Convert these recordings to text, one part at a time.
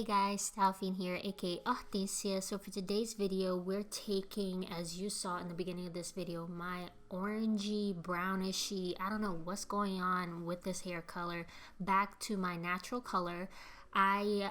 guys, Stalfine here, aka Artesia. So for today's video, we're taking, as you saw in the beginning of this video, my orangey, brownishy, I don't know what's going on with this hair color, back to my natural color. I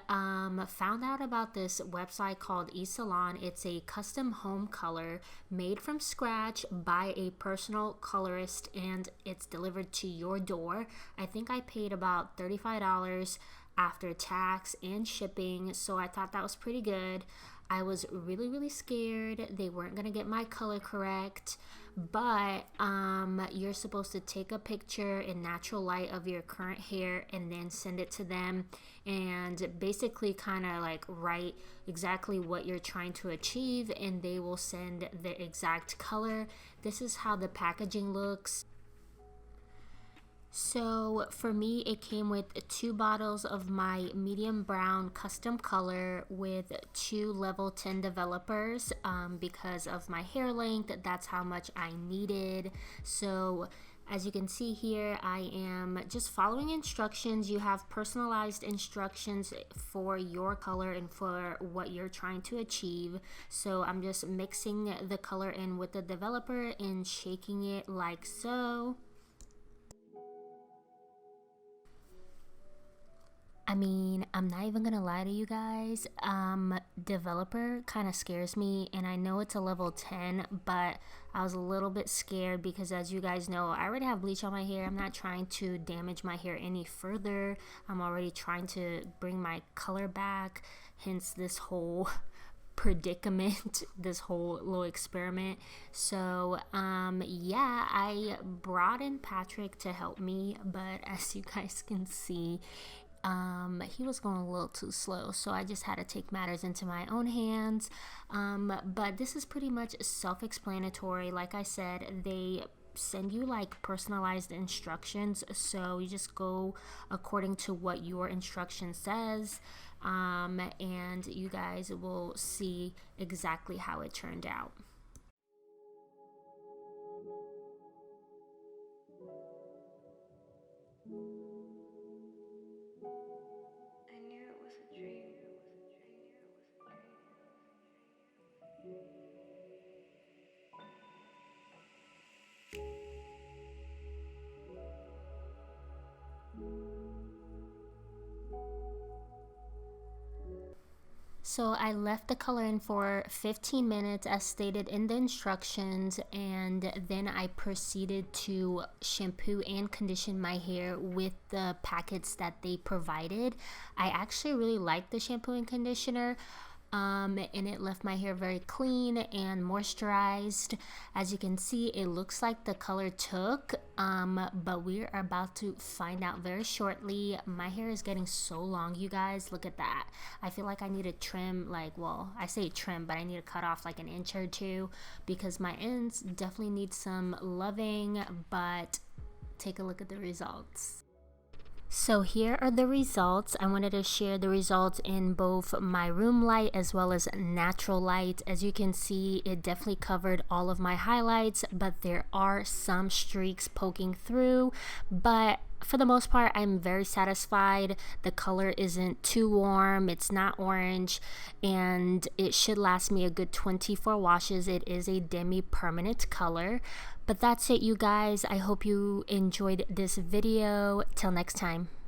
found out about this website called ESalon. It's a custom home color made from scratch by a personal colorist, and it's delivered to your door. I think I paid about $35 after tax and shipping, so I thought that was pretty good. I was really scared they weren't gonna get my color correct, but you're supposed to take a picture in natural light of your current hair and then send it to them and basically kind of like write exactly what you're trying to achieve, and they will send the exact color. This is how the packaging looks. So for me, it came with 2 bottles of my medium brown custom color with 2 level 10 developers because of my hair length. That's how much I needed. So as you can see here, I am just following instructions. You have personalized instructions for your color and for what you're trying to achieve. So I'm just mixing the color in with the developer and shaking it like so. I mean, I'm not even gonna lie to you guys, developer kind of scares me, and I know it's a level 10, but I was a little bit scared because, as you guys know, I already have bleach on my hair. I'm not trying to damage my hair any further. I'm already trying to bring my color back, hence this whole predicament, this whole little experiment. So yeah, I brought in Patrick to help me, but as you guys can see, he was going a little too slow, so I just had to take matters into my own hands. But this is pretty much self-explanatory. Like I said, they send you like personalized instructions, so you just go according to what your instruction says, and you guys will see exactly how it turned out. So I left the color in for 15 minutes as stated in the instructions, and then I proceeded to shampoo and condition my hair with the packets that they provided. I actually really liked the shampoo and conditioner. And it left my hair very clean and moisturized. As you can see, it looks like the color took, but we're about to find out very shortly. My hair is getting so long, you guys. Look at that. I feel like I need to trim, like, well, I say trim, but I need to cut off like an inch or 2 because my ends definitely need some loving. But take a look at the results. So here are the results. I wanted to share the results in both my room light as well as natural light. As you can see, it definitely covered all of my highlights, but there are some streaks poking through. But for the most part, I'm very satisfied. The color isn't too warm, it's not orange, and it should last me a good 24 washes. It is a demi-permanent color. But that's it, you guys. I hope you enjoyed this video. Till next time.